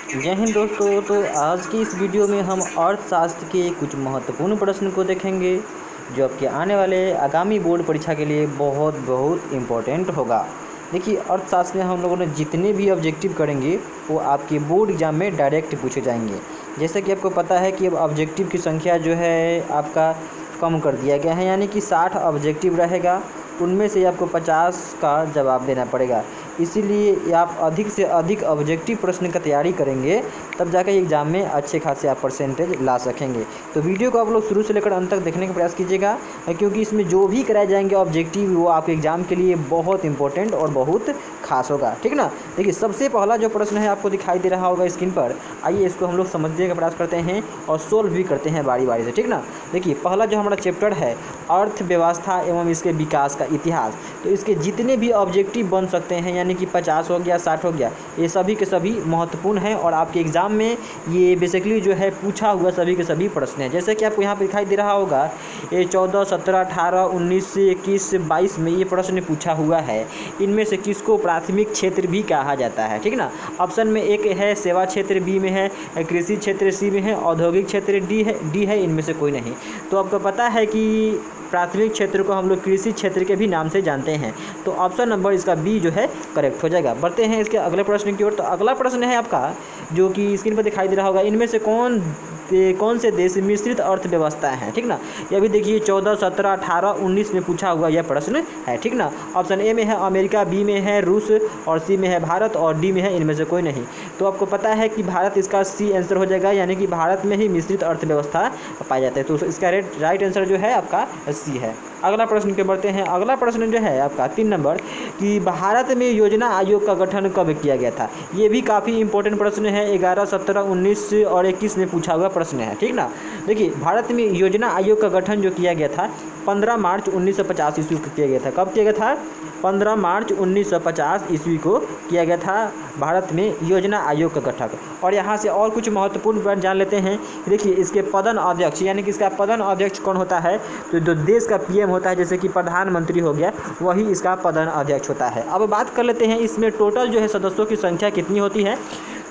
जय हिंद दोस्तों। तो आज की इस वीडियो में हम अर्थशास्त्र के कुछ महत्वपूर्ण प्रश्न को देखेंगे जो आपके आने वाले आगामी बोर्ड परीक्षा के लिए बहुत बहुत इम्पोर्टेंट होगा। देखिए, अर्थशास्त्र में हम लोगों ने जितने भी ऑब्जेक्टिव करेंगे वो आपके बोर्ड एग्जाम में डायरेक्ट पूछे जाएंगे। जैसे कि आपको पता है कि अब ऑब्जेक्टिव की संख्या जो है आपका कम कर दिया गया है, यानी कि 60 ऑब्जेक्टिव रहेगा, उनमें से आपको 50 का जवाब देना पड़ेगा। इसीलिए आप अधिक से अधिक ऑब्जेक्टिव प्रश्न का तैयारी करेंगे, तब जाकर एग्ज़ाम में अच्छे खासे आप परसेंटेज ला सकेंगे। तो वीडियो को आप लोग शुरू से लेकर अंत तक देखने का प्रयास कीजिएगा, क्योंकि इसमें जो भी कराए जाएंगे ऑब्जेक्टिव वो आपके एग्ज़ाम के लिए बहुत इंपॉर्टेंट और बहुत खास होगा। ठीक ना। देखिए, सबसे पहला जो प्रश्न है आपको दिखाई दे रहा होगा स्क्रीन पर, आइए इसको हम लोग समझने का प्रयास करते हैं और सोल्व भी करते हैं बारी बारी से। ठीक ना। देखिए, पहला जो हमारा चैप्टर है अर्थव्यवस्था एवं इसके विकास का इतिहास, तो इसके जितने भी ऑब्जेक्टिव बन सकते हैं, यानी कि 50 हो गया, 60 हो गया, ये सभी के सभी महत्वपूर्ण हैं और आपके एग्ज़ाम में ये बेसिकली जो है पूछा हुआ सभी के सभी प्रश्न हैं। जैसे कि आपको यहाँ पर दिखाई दे रहा होगा, ये 14, 17, 18, 19, 21, 22 में ये प्रश्न पूछा हुआ है। इनमें से किसको प्राथमिक क्षेत्र भी कहा जाता है? ठीक ना। ऑप्शन में एक है सेवा क्षेत्र, बी में है कृषि क्षेत्र, सी में है औद्योगिक क्षेत्र, डी है इनमें से कोई नहीं। तो आपको पता है कि प्राथमिक क्षेत्र को हम लोग कृषि क्षेत्र के भी नाम से जानते हैं, तो ऑप्शन नंबर इसका बी जो है करेक्ट हो जाएगा। बढ़ते हैं इसके अगले प्रश्न की ओर। तो अगला प्रश्न है आपका जो कि स्क्रीन पर दिखाई दे रहा होगा, इनमें से कौन से देश मिश्रित अर्थव्यवस्था है? ठीक ना। ये भी देखिए 14, 17, 18, 19 में पूछा हुआ यह प्रश्न है। ठीक ना। ऑप्शन ए में है अमेरिका, बी में है रूस और सी में है भारत और डी में है इनमें से कोई नहीं। तो आपको पता है कि भारत इसका सी आंसर हो जाएगा, यानी कि भारत में ही मिश्रित अर्थव्यवस्था पाई जाती है। तो इसका राइट आंसर जो है आपका सी है। अगला प्रश्न पे बढ़ते हैं। अगला प्रश्न जो है आपका 3 नंबर कि भारत में योजना आयोग का गठन कब किया गया था? ये भी काफ़ी इंपॉर्टेंट प्रश्न है। 11, 17, 19 और 21 में पूछा हुआ प्रश्न है। ठीक ना। देखिए, भारत में योजना आयोग का गठन जो किया गया था 15 मार्च 1950 ईस्वी को किया गया था। कब किया गया था? 15 मार्च 1950 ईस्वी को किया गया था भारत में योजना आयोग का गठन। और यहाँ से और कुछ महत्वपूर्ण बात जान लेते हैं। देखिए, इसके पदन अध्यक्ष, यानी कि इसका पदन अध्यक्ष कौन होता है? तो जो देश का पीएम होता है, जैसे कि प्रधानमंत्री हो गया, वही इसका पदन अध्यक्ष होता है। अब बात कर लेते हैं इसमें टोटल जो है सदस्यों की संख्या कितनी होती है।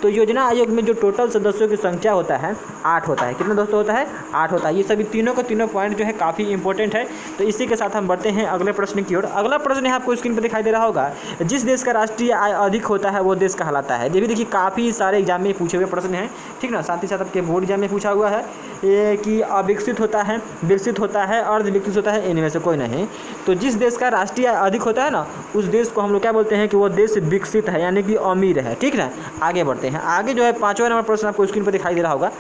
तो योजना आयोग में जो टोटल सदस्यों की संख्या होता है 8 होता है। कितना दोस्तों होता है? 8 होता है। ये सभी तीनों का तीनों पॉइंट जो है काफ़ी इंपॉर्टेंट है। तो इसी के साथ हम बढ़ते हैं अगले प्रश्न की ओर। अगला प्रश्न है आपको स्क्रीन पर दिखाई दे रहा होगा, जिस देश का राष्ट्रीय आय अधिक होता है वो देश कहलाता है। ये भी देखिए काफ़ी सारे एग्जाम में पूछे हुए प्रश्न हैं। ठीक ना। साथ ही साथ आपके बोर्ड एग्जाम में पूछा हुआ है ये कि अविकसित होता है, विकसित होता है, अर्ध विकसित होता है, इनमें से कोई नहीं। तो जिस देश का राष्ट्रीय आय अधिक होता है ना, उस देश को हम लोग क्या बोलते हैं कि वो देश विकसित है, यानी कि अमीर है। ठीक ना। आगे बढ़ते हैं। आगे जो है 5वां नंबर प्रश्न आपको स्क्रीन पर दिखाई दे रहा होगा,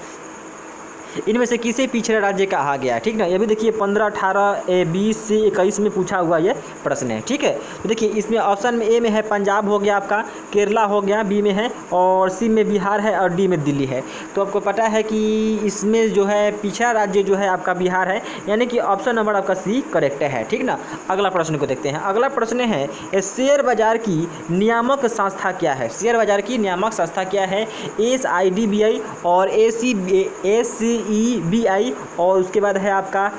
इनमें से किसे पिछड़ा राज्य कहा गया? ठीक ना। ये भी देखिए 15, 18, 20 से 21 में पूछा हुआ ये प्रश्न है। ठीक है। तो देखिए इसमें ऑप्शन में ए में है पंजाब हो गया, आपका केरला हो गया, बी में है और सी में बिहार है और डी में दिल्ली है। तो आपको पता है कि इसमें जो है पिछड़ा राज्य जो है आपका बिहार है, यानी कि ऑप्शन नंबर आपका सी करेक्ट है। ठीक ना। अगला प्रश्न को देखते हैं। अगला प्रश्न है शेयर बाजार की नियामक संस्था क्या है? शेयर बाजार की नियामक संस्था क्या है? SIDBI और SEBI और उसके बाद है आपका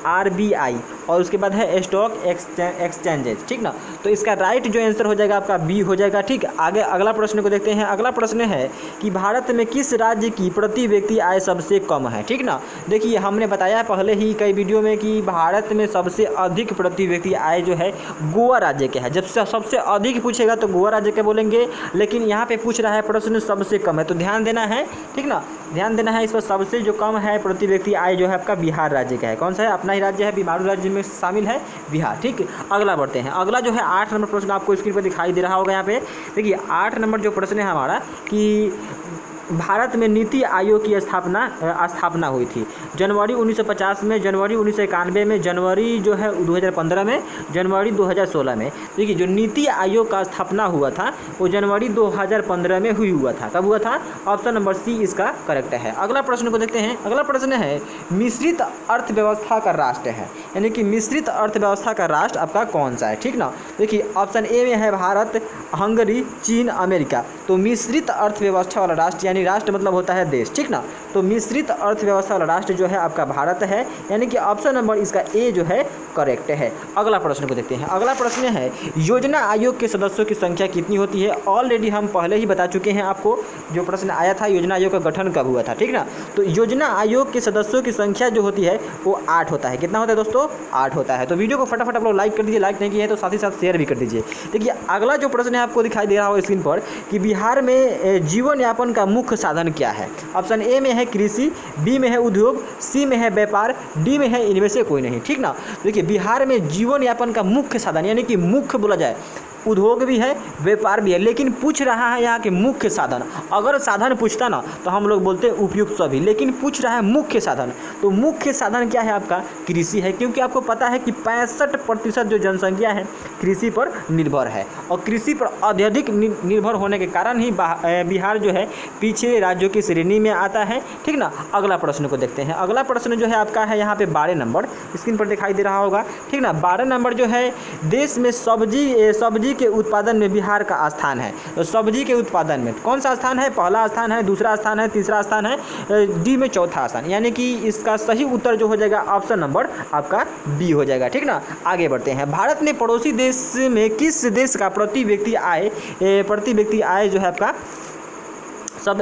RBI और उसके बाद है स्टॉक एक्सचेंजेज। ठीक ना। तो इसका राइट जो आंसर हो जाएगा आपका बी हो जाएगा। ठीक। आगे अगला प्रश्न को देखते हैं। अगला प्रश्न है कि भारत में किस राज्य की प्रति व्यक्ति आय सबसे कम है? ठीक ना। देखिए, हमने बताया पहले ही कई वीडियो में कि भारत में सबसे अधिक प्रति व्यक्ति आय जो है गोवा राज्य के है। जब सबसे अधिक पूछेगा तो गोवा राज्य के बोलेंगे, लेकिन यहाँ पे पूछ रहा है प्रश्न सबसे कम है, तो ध्यान देना है। ठीक ना। ध्यान देना है इस पर। सबसे जो कम है प्रति व्यक्ति आय जो है आपका बिहार राज्य का है। कौन सा है? अपना ही राज्य है, बीमारू राज्य में शामिल है बिहार। ठीक। अगला बढ़ते हैं। अगला जो है 8 नंबर प्रश्न आपको स्क्रीन पर दिखाई दे रहा होगा। यहाँ पे देखिए 8 नंबर जो प्रश्न है हमारा कि भारत में नीति आयोग की स्थापना हुई थी जनवरी 1950 में, जनवरी 1991 में, जनवरी जो है 2015 में, जनवरी 2016 में। देखिए जो नीति आयोग का स्थापना हुआ था वो जनवरी 2015 में हुआ था। कब हुआ था? ऑप्शन नंबर सी इसका करेक्ट है। अगला प्रश्न को देखते हैं। अगला प्रश्न है मिश्रित अर्थव्यवस्था का राष्ट्र है, यानी कि मिश्रित अर्थव्यवस्था का राष्ट्र आपका कौन सा है? ठीक ना। देखिए ऑप्शन ए में है भारत, हंगरी, चीन, अमेरिका। तो मिश्रित अर्थव्यवस्था वाला राष्ट्र यानी यानी राष्ट्र मतलब होता है देश, ठीक ना। तो मिश्रित अर्थव्यवस्था वाला राष्ट्र जो है आपका भारत है, यानी कि ऑप्शन नंबर इसका ए जो है करेक्ट है। अगला प्रश्न को देखते हैं। अगला प्रश्न है योजना आयोग के सदस्यों की संख्या कितनी होती है। ऑलरेडी हम पहले ही बता चुके हैं आपको, जो प्रश्न आया था योजना आयोग का गठन कब हुआ था, ठीक ना। तो योजना आयोग के सदस्यों की संख्या जो होती है वो 8 होता है। कितना होता है दोस्तों, 8 होता है। तो वीडियो को फटाफट आप लोग लाइक कर दीजिए, लाइक नहीं किए हैं तो साथ ही साथ शेयर भी कर दीजिए। देखिए अगला जो प्रश्न है आपको दिखाई दे रहा हो स्क्रीन पर कि बिहार में जीवन यापन का मुख्य साधन क्या है। ऑप्शन ए में है कृषि, बी में है उद्योग, सी में है व्यापार, डी में है इनमें से कोई नहीं, ठीक ना। देखिए बिहार में जीवन यापन का मुख्य साधन, यानी कि मुख्य बोला जाए उद्योग भी है व्यापार भी है, लेकिन पूछ रहा है यहाँ के मुख्य साधन। अगर साधन पूछता ना तो हम लोग बोलते उपयुक्त सभी, लेकिन पूछ रहा है मुख्य साधन। तो मुख्य साधन क्या है आपका, कृषि है, क्योंकि आपको पता है कि 65% जो जनसंख्या है कृषि पर निर्भर है, और कृषि पर अत्यधिक निर्भर होने के कारण ही बिहार जो है पिछड़े राज्यों की श्रेणी में आता है, ठीक ना। अगला प्रश्न को देखते हैं। अगला प्रश्न जो है आपका है यहाँ पे 12 नंबर स्क्रीन पर दिखाई दे रहा होगा, ठीक ना। 12 नंबर जो है देश में सब्जी के उत्पादन में बिहार का स्थान है। तो सब्जी के उत्पादन में कौन सा स्थान है, पहला स्थान है, दूसरा स्थान है, तीसरा स्थान है, डी में चौथा स्थान, यानी कि इसका सही उत्तर जो हो जाएगा ऑप्शन नंबर आपका बी हो जाएगा, ठीक ना। आगे बढ़ते हैं। भारत ने पड़ोसी देश में किस देश का प्रति व्यक्ति आय जो है आपका सब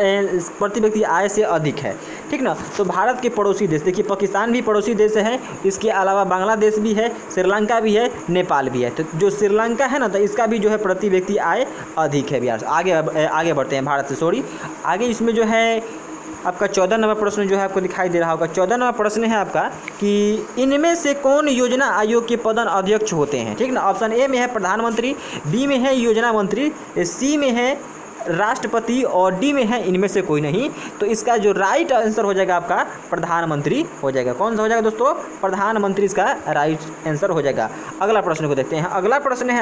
प्रति व्यक्ति आय से अधिक है, ठीक ना। तो भारत के पड़ोसी देश देखिए पाकिस्तान भी पड़ोसी देश है, इसके अलावा बांग्लादेश भी है, श्रीलंका भी है, नेपाल भी है। तो जो श्रीलंका है ना तो इसका भी जो है प्रति व्यक्ति आय अधिक है बिहार से। आगे बढ़ते हैं भारत से आगे इसमें जो है आपका 14 नंबर प्रश्न जो है आपको दिखाई दे रहा होगा। 14 नंबर प्रश्न है आपका कि इनमें से कौन योजना आयोग के प्रधान अध्यक्ष होते हैं, ठीक ना। ऑप्शन ए में है प्रधानमंत्री, बी में है योजना मंत्री, सी में है राष्ट्रपति और डी में है इनमें से कोई नहीं। तो इसका जो राइट आंसर हो जाएगा आपका प्रधानमंत्री हो जाएगा। कौन सा हो जाएगा दोस्तों, प्रधानमंत्री इसका राइट आंसर हो जाएगा। अगला प्रश्न को देखते हैं। अगला प्रश्न है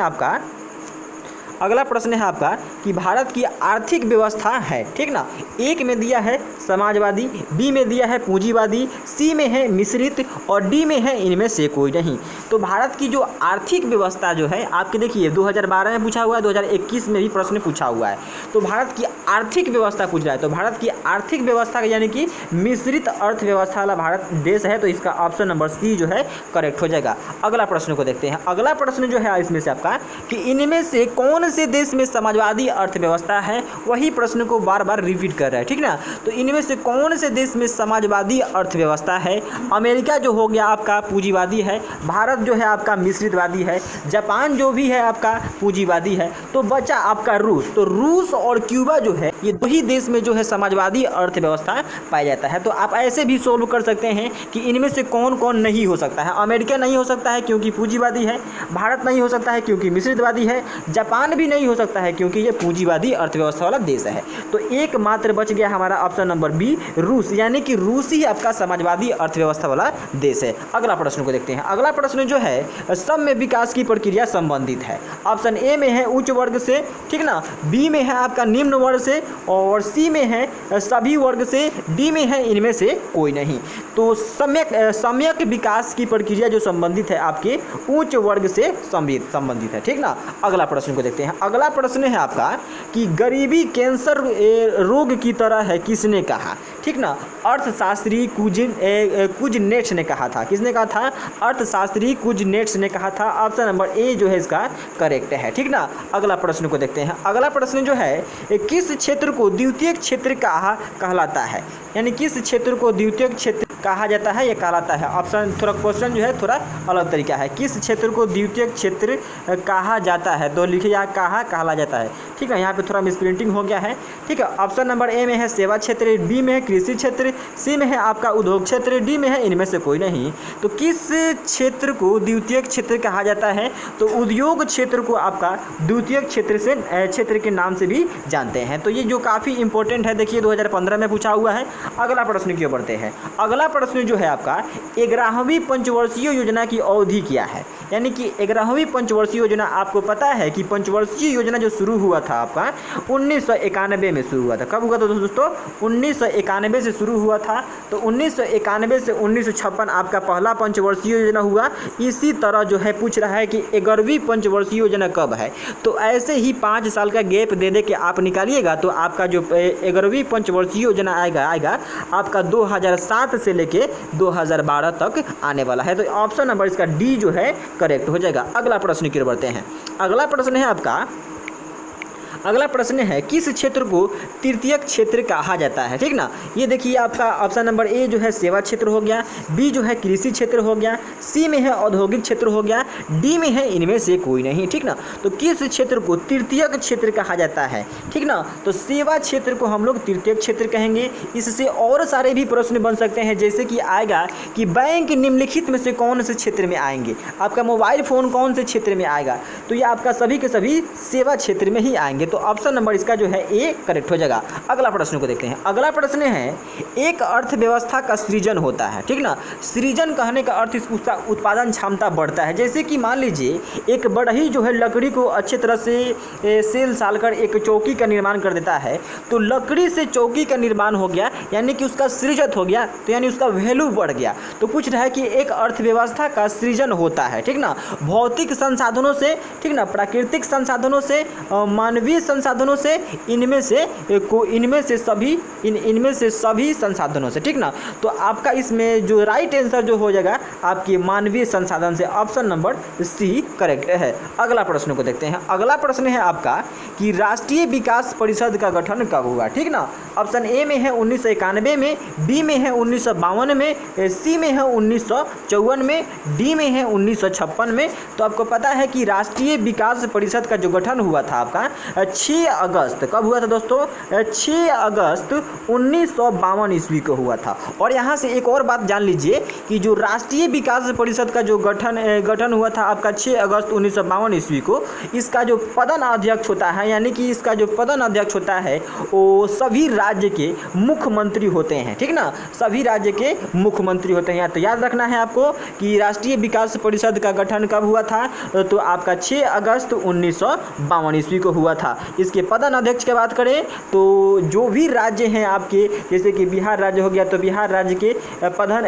आपका कि भारत की आर्थिक व्यवस्था है, ठीक ना। एक में दिया है समाजवादी, बी में दिया है पूंजीवादी, सी में है मिश्रित और डी में है इनमें से कोई नहीं। तो भारत की जो आर्थिक व्यवस्था जो है आपके देखिए 2012 में पूछा हुआ है, 2021 में भी प्रश्न पूछा हुआ है। तो भारत की आर्थिक व्यवस्था पूछ रहा है, तो भारत की आर्थिक व्यवस्था यानी कि मिश्रित अर्थव्यवस्था वाला भारत देश है, तो इसका ऑप्शन नंबर सी जो है करेक्ट हो जाएगा। अगला प्रश्न को देखते हैं। अगला प्रश्न जो है इसमें से आपका कि इनमें से कौन से देश में समाजवादी अर्थव्यवस्था है, वही प्रश्न को बार बार रिपीट कर रहा है, ठीक ना। तो इनमें से कौन से देश में समाजवादी अर्थव्यवस्था है। अमेरिका जो हो गया आपका पूंजीवादी है, भारत जो है आपका मिश्रितवादी है, जापान जो भी है आपका पूंजीवादी है, तो बचा आपका रूस। तो रूस और क्यूबा जो है ये दो ही देश में जो है समाजवादी अर्थव्यवस्था पाया जाता है। तो आप ऐसे भी सोल्व कर सकते हैं कि इनमें से कौन कौन नहीं हो सकता है। अमेरिका नहीं हो सकता है क्योंकि पूंजीवादी है, भारत नहीं हो सकता है क्योंकि मिश्रितवादी है, जापान भी नहीं हो सकता है क्योंकि ये पूंजीवादी अर्थव्यवस्था वाला देश है। तो एकमात्र बच गया हमारा ऑप्शन नंबर बी रूस, यानी कि रूस ही आपका समाजवादी अर्थव्यवस्था वाला देश है। अगला प्रश्न को देखते हैं। अगला प्रश्न जो है सम्य विकास की प्रक्रिया संबंधित है। ऑप्शन ए में है उच्च वर्ग से, ठीक ना, बी में है आपका निम्न वर्ग से, और सी में है सभी वर्ग से, डी में है इनमें से कोई नहीं। तो सम्यक विकास की प्रक्रिया जो संबंधित है आपके उच्च वर्ग से संबंधित है, ठीक ना। अगला प्रश्न को देखते हैं। अगला प्रश्न है आपका कि गरीबी कैंसर रोग की तरह है, किसने कहा, ठीक ना। अर्थशास्त्री कुजनेट्स ने कहा था। किसने कहा था, अर्थशास्त्री कुजनेट्स ने कहा था। ऑप्शन नंबर ए जो है इसका करेक्ट है, ठीक ना। अगला प्रश्न को देखते हैं। अगला प्रश्न जो है किस क्षेत्र को द्वितीयक क्षेत्र कहलाता है, यानी किस क्षेत्र को द्वितीयक क्षेत्र कहा जाता है या कहलाता है। ऑप्शन थोड़ा क्वेश्चन जो है थोड़ा अलग तरीका है। किस क्षेत्र को द्वितीयक क्षेत्र कहा जाता है, तो लिखिए यहाँ कहला जाता है, ठीक है। यहाँ पे थोड़ा मिसप्रिंटिंग हो गया है, ठीक है। ऑप्शन नंबर ए में है सेवा क्षेत्र, बी में है कृषि क्षेत्र, सी में है आपका उद्योग क्षेत्र, डी में है इनमें से कोई नहीं। तो किस क्षेत्र को द्वितीयक क्षेत्र कहा जाता है, तो उद्योग क्षेत्र को आपका द्वितीयक क्षेत्र के नाम से भी जानते हैं। तो ये जो काफ़ी इंपॉर्टेंट है, देखिए 2015 में पूछा हुआ है। अगला प्रश्न की ओर बढ़ते हैं। अगला प्रश्न जो है आपका 11वीं पंचवर्षीय योजना की अवधि क्या है, यानी कि 11वीं पंचवर्षीय योजना आपको पता है कि पंचवर्षीय योजना जो शुरू हुआ था आपका 1991 में शुरू हुआ था। कब हुआ था दोस्तों? 1991 से शुरू हुआ था। तो 1991 से 1956 आपका पहला पंचवर्षीय योजना हुआ। इसी तरह जो है पूछ रहा है कि 11वीं पंचवर्षीय योजना कब है। तो ऐसे ही 5 साल का गैप दे के आप निकालिएगा तो आपका जो 11वीं पंचवर्षीय योजना आएगा आपका 2007 से लेके 2012 तक आने वाला है। तो ऑप्शन नंबर इसका डी जो है करेक्ट हो जाएगा। अगला प्रश्न की ओर बढ़ते हैं। अगला प्रश्न है आपका, अगला प्रश्न है किस क्षेत्र को तृतीयक क्षेत्र कहा जाता है। ठीक ना, ये देखिए आपका ऑप्शन नंबर ए जो है सेवा क्षेत्र हो गया, बी जो है कृषि क्षेत्र हो गया, सी में है औद्योगिक क्षेत्र हो गया, डी में है इनमें से कोई नहीं। ठीक ना, तो किस क्षेत्र को तृतीयक क्षेत्र कहा जाता है? ठीक ना, तो सेवा क्षेत्र को हम लोग तृतीयक क्षेत्र कहेंगे। इससे और सारे भी प्रश्न बन सकते हैं, जैसे कि आएगा कि बैंक निम्नलिखित में से कौन से क्षेत्र में आएंगे, आपका मोबाइल फ़ोन कौन से क्षेत्र में आएगा, तो ये आपका सभी के सभी सेवा क्षेत्र में ही आएंगे। तो ऑप्शन नंबर इसका जो है ए करेक्ट हो जाएगा। अगला प्रश्न को देखते हैं। अगला प्रश्न है एक अर्थव्यवस्था का सृजन होता है। ठीक ना, सृजन कहने का अर्थ उसका उत्पादन क्षमता बढ़ता है। जैसे कि मान लीजिए एक बढ़ई जो है लकड़ी को अच्छी तरह से सेल साल कर एक चौकी का निर्माण कर देता है, तो लकड़ी से चौकी का निर्माण हो गया, यानी कि उसका सृजत हो गया, तो यानी उसका वैल्यू बढ़ गया। तो पूछ रहा है कि एक अर्थव्यवस्था का सृजन होता है। ठीक ना, भौतिक संसाधनों से, ठीक ना, प्राकृतिक संसाधनों से, मानवीय संसाधनों से, इनमें से सभी संसाधनों से। ठीक ना, तो आपका इसमें जो राइट आंसर जो हो जाएगा आपकी मानवीय संसाधन से, ऑप्शन नंबर सी करेक्ट है। अगला प्रश्न को देखते हैं। अगला प्रश्न है आपका कि राष्ट्रीय विकास परिषद का गठन कब हुआ। ठीक ना, ऑप्शन ए में है 1991 में, बी में है 1952 में, सी में है 1954 में, डी में है 1956 में। तो आपको पता है कि राष्ट्रीय विकास परिषद का जो गठन हुआ था आपका 6 अगस्त, कब हुआ था दोस्तों? 6 अगस्त 1952 ईस्वी को हुआ था। और यहाँ से एक और बात जान लीजिए कि जो राष्ट्रीय विकास परिषद का जो गठन हुआ था आपका 6 अगस्त 1952 ईस्वी को, इसका जो प्रधान अध्यक्ष होता है, यानी कि इसका जो प्रधान अध्यक्ष होता है वो सभी राज्य के मुख्यमंत्री होते हैं। ठीक ना, सभी राज्य के मुख्यमंत्री होते हैं। तो याद रखना है आपको कि राष्ट्रीय विकास परिषद का गठन कब हुआ था, तो आपका 6 अगस्त 1952 ईस्वी को हुआ था। इसके प्रधान अध्यक्ष की बात करें तो जो भी राज्य हैं आपके, जैसे कि बिहार राज्य हो गया, तो बिहार राज्य के प्रधान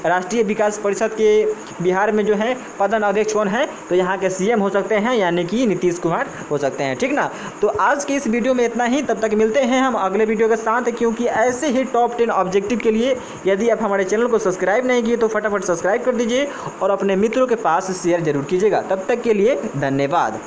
राष्ट्रीय विकास परिषद के बिहार में जो है प्रधान अध्यक्ष कौन है, तो यहाँ के सीएम हो सकते हैं, यानी कि नीतीश कुमार हो सकते हैं। ठीक ना, तो आज के इस वीडियो में इतना ही। तब तक मिलते हैं हम अगले वीडियो के साथ, क्योंकि ऐसे ही टॉप 10 ऑब्जेक्टिव के लिए यदि आप हमारे चैनल को सब्सक्राइब नहीं किए तो फटाफट सब्सक्राइब कर दीजिए और अपने मित्रों के पास शेयर जरूर कीजिएगा। तब तक के लिए धन्यवाद।